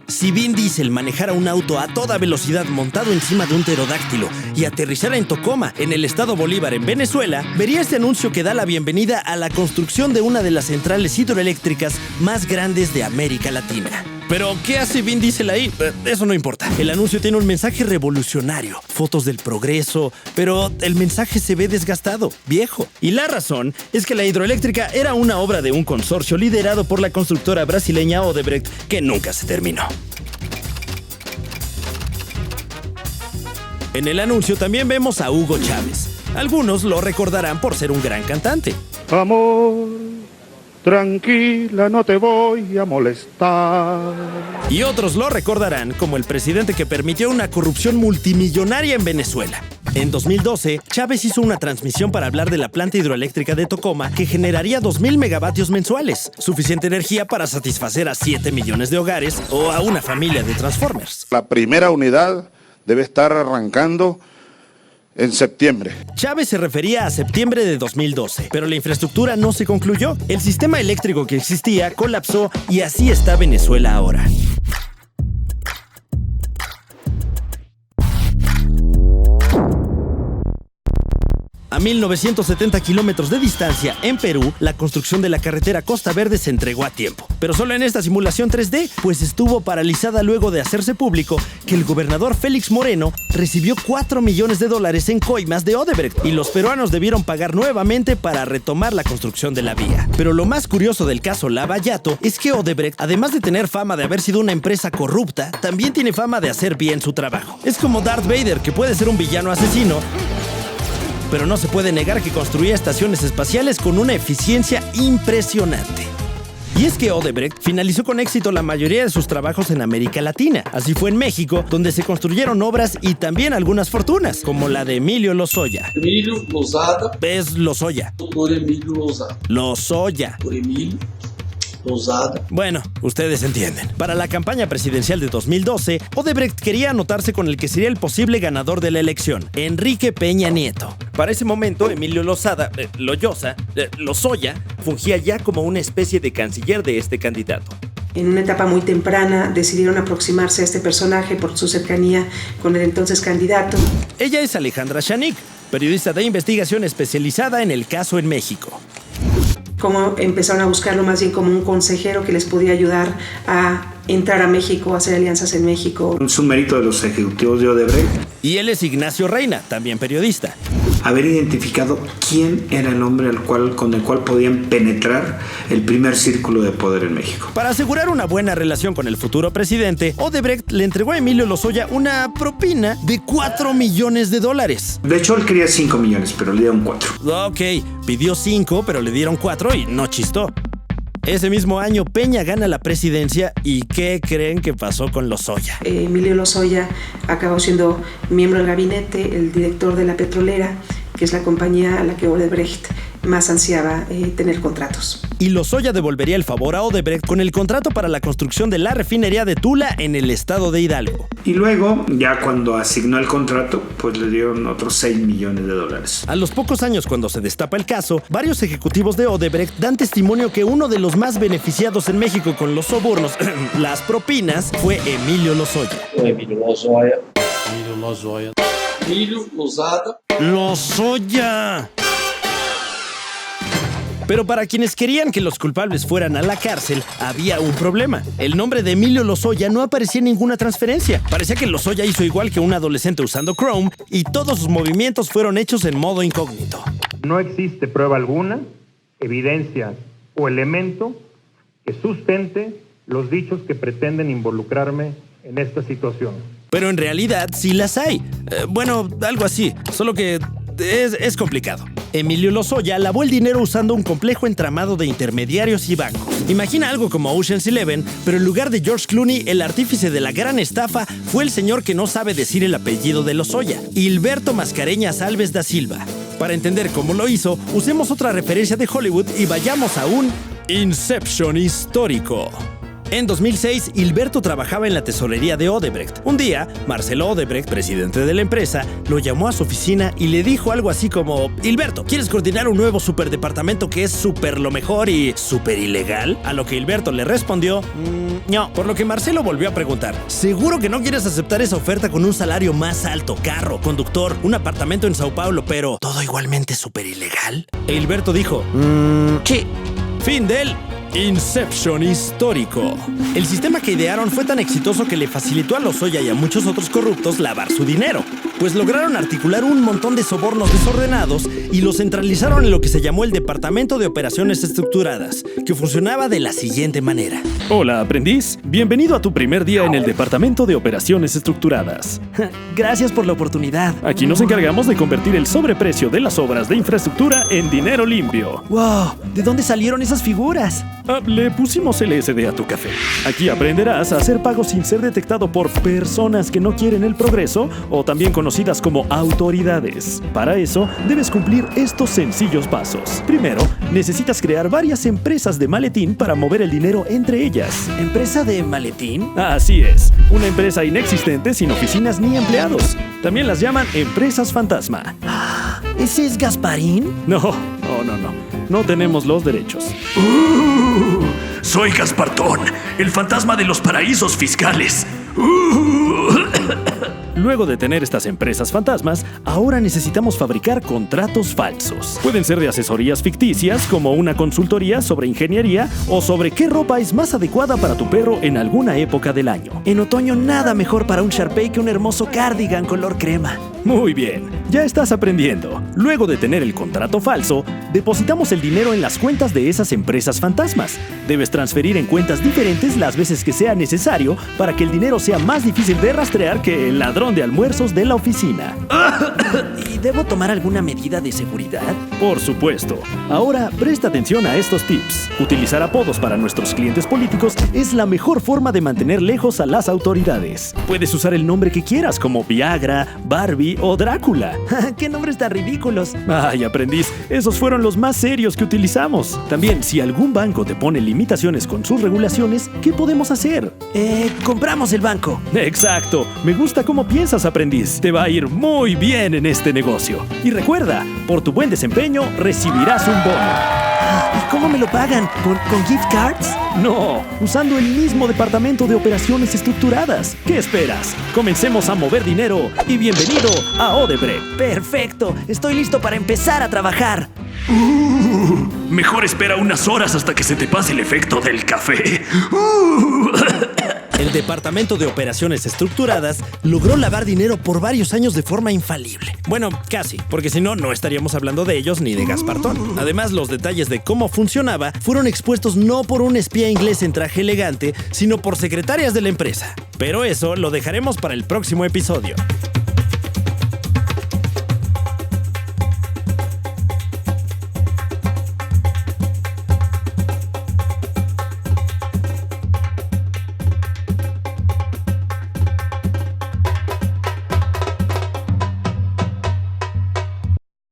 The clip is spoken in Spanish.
Si Vin Diesel manejara un auto a toda velocidad montado encima de un pterodáctilo y aterrizara en Tocoma, en el estado Bolívar, en Venezuela, vería este anuncio que da la bienvenida a la construcción de una de las centrales hidroeléctricas más grandes de América Latina. Pero, ¿qué hace Vin Diesel ahí? Eso no importa. El anuncio tiene un mensaje revolucionario, fotos del progreso, pero el mensaje se ve desgastado, viejo. Y la razón es que la hidroeléctrica era una obra de un consorcio liderado por la constructora brasileña Odebrecht que nunca se terminó. En el anuncio también vemos a Hugo Chávez. Algunos lo recordarán por ser un gran cantante. Amor, tranquila, no te voy a molestar. Y otros lo recordarán como el presidente que permitió una corrupción multimillonaria en Venezuela. En 2012, Chávez hizo una transmisión para hablar de la planta hidroeléctrica de Tocoma que generaría 2,000 megavatios mensuales, suficiente energía para satisfacer a 7 millones de hogares o a una familia de Transformers. La primera unidad debe estar arrancando en septiembre. Chávez se refería a septiembre de 2012, pero la infraestructura no se concluyó. El sistema eléctrico que existía colapsó y así está Venezuela ahora. A 1970 kilómetros de distancia, en Perú, la construcción de la carretera Costa Verde se entregó a tiempo. Pero solo en esta simulación 3D, pues estuvo paralizada luego de hacerse público que el gobernador Félix Moreno recibió $4 millones en coimas de Odebrecht y los peruanos debieron pagar nuevamente para retomar la construcción de la vía. Pero lo más curioso del caso Lava Jato es que Odebrecht, además de tener fama de haber sido una empresa corrupta, también tiene fama de hacer bien su trabajo. Es como Darth Vader, que puede ser un villano asesino, pero no se puede negar que construía estaciones espaciales con una eficiencia impresionante. Y es que Odebrecht finalizó con éxito la mayoría de sus trabajos en América Latina. Así fue en México, donde se construyeron obras y también algunas fortunas, como la de Emilio Lozoya. Emilio Lozada. Es Lozoya. Por Emilio Lozada. Lozoya. Por Emilio Lozada. Bueno, ustedes entienden. Para la campaña presidencial de 2012, Odebrecht quería anotarse con el que sería el posible ganador de la elección, Enrique Peña Nieto. Para ese momento, Emilio Lozoya, fungía ya como una especie de canciller de este candidato. En una etapa muy temprana decidieron aproximarse a este personaje por su cercanía con el entonces candidato. Ella es Alejandra Chanik, periodista de investigación especializada en el caso en México. Cómo empezaron a buscarlo más bien como un consejero que les podía ayudar a entrar a México, a hacer alianzas en México. Es un mérito de los ejecutivos de Odebrecht. Y él es Ignacio Reina, también periodista. Haber identificado quién era el hombre con el cual podían penetrar el primer círculo de poder en México. Para asegurar una buena relación con el futuro presidente, Odebrecht le entregó a Emilio Lozoya una propina de $4 millones. De hecho, él quería 5 millones, pero le dieron 4. Ok, pidió 5, pero le dieron 4 y no chistó. Ese mismo año, Peña gana la presidencia y ¿qué creen que pasó con Lozoya? Emilio Lozoya acabó siendo miembro del gabinete, el director de la petrolera, que es la compañía a la que Odebrecht más ansiaba tener contratos. Y Lozoya devolvería el favor a Odebrecht con el contrato para la construcción de la refinería de Tula en el estado de Hidalgo. Y luego, ya cuando asignó el contrato, pues le dieron otros $6 millones. A los pocos años, cuando se destapa el caso, varios ejecutivos de Odebrecht dan testimonio que uno de los más beneficiados en México con los sobornos, las propinas, fue Emilio Lozoya. Emilio Lozoya. Emilio Lozoya. Emilio Lozada. ¡Lozoya! Pero para quienes querían que los culpables fueran a la cárcel, había un problema. El nombre de Emilio Lozoya no aparecía en ninguna transferencia. Parecía que Lozoya hizo igual que un adolescente usando Chrome y todos sus movimientos fueron hechos en modo incógnito. No existe prueba alguna, evidencia o elemento que sustente los dichos que pretenden involucrarme en esta situación. Pero en realidad sí las hay. Bueno, algo así, solo que es complicado. Emilio Lozoya lavó el dinero usando un complejo entramado de intermediarios y bancos. Imagina algo como Ocean's 11, pero en lugar de George Clooney, el artífice de la gran estafa fue el señor que no sabe decir el apellido de Lozoya, Hilberto Mascareñas Alves da Silva. Para entender cómo lo hizo, usemos otra referencia de Hollywood y vayamos a un Inception histórico. En 2006, Hilberto trabajaba en la tesorería de Odebrecht. Un día, Marcelo Odebrecht, presidente de la empresa, lo llamó a su oficina y le dijo algo así como: Hilberto, ¿quieres coordinar un nuevo superdepartamento que es súper lo mejor y súper ilegal? A lo que Hilberto le respondió: no. Por lo que Marcelo volvió a preguntar: ¿seguro que no quieres aceptar esa oferta con un salario más alto, carro, conductor, un apartamento en Sao Paulo, pero todo igualmente súper ilegal? E Hilberto dijo: sí. Fin del Inception histórico. El sistema que idearon fue tan exitoso que le facilitó a Lozoya y a muchos otros corruptos lavar su dinero, pues lograron articular un montón de sobornos desordenados y los centralizaron en lo que se llamó el Departamento de Operaciones Estructuradas, que funcionaba de la siguiente manera. Hola, aprendiz. Bienvenido a tu primer día en el Departamento de Operaciones Estructuradas. Gracias por la oportunidad. Aquí nos encargamos de convertir el sobreprecio de las obras de infraestructura en dinero limpio. ¡Wow! ¿De dónde salieron esas figuras? Le pusimos LSD a tu café. Aquí aprenderás a hacer pagos sin ser detectado por personas que no quieren el progreso o también conocidas como autoridades. Para eso, debes cumplir estos sencillos pasos. Primero, necesitas crear varias empresas de maletín para mover el dinero entre ellas. ¿Empresa de maletín? Así es, una empresa inexistente sin oficinas ni empleados. También las llaman empresas fantasma. ¿Ese es Gasparín? No. No tenemos los derechos. Soy Gaspartón, el fantasma de los paraísos fiscales. Luego de tener estas empresas fantasmas, ahora necesitamos fabricar contratos falsos. Pueden ser de asesorías ficticias, como una consultoría sobre ingeniería o sobre qué ropa es más adecuada para tu perro en alguna época del año. En otoño nada mejor para un Shar-Pei que un hermoso cardigan color crema. Muy bien, ya estás aprendiendo. Luego de tener el contrato falso, depositamos el dinero en las cuentas de esas empresas fantasmas. Debes transferir en cuentas diferentes las veces que sea necesario para que el dinero sea más difícil de rastrear que el ladrón de almuerzos de la oficina. ¿Y debo tomar alguna medida de seguridad? Por supuesto. Ahora, presta atención a estos tips. Utilizar apodos para nuestros clientes políticos es la mejor forma de mantener lejos a las autoridades. Puedes usar el nombre que quieras, como Viagra, Barbie o Drácula. ¡Qué nombres tan ridículos! Ay, aprendiz, esos fueron los más serios que utilizamos. También, si algún banco te pone limitaciones con sus regulaciones, ¿qué podemos hacer? Compramos el banco. Exacto. Me gusta cómo piensas, aprendiz. Te va a ir muy bien en este negocio. Y recuerda, por tu buen desempeño, recibirás un bono. ¿Y cómo me lo pagan? ¿Con gift cards? No, usando el mismo departamento de operaciones estructuradas. ¿Qué esperas? Comencemos a mover dinero y bienvenido a Odebrecht. ¡Perfecto! Estoy listo para empezar a trabajar. Mejor espera unas horas hasta que se te pase el efecto del café. El Departamento de Operaciones Estructuradas logró lavar dinero por varios años de forma infalible. Bueno, casi, porque si no, no estaríamos hablando de ellos ni de Gaspartón. Además, los detalles de cómo funcionaba fueron expuestos no por un espía inglés en traje elegante, sino por secretarias de la empresa. Pero eso lo dejaremos para el próximo episodio.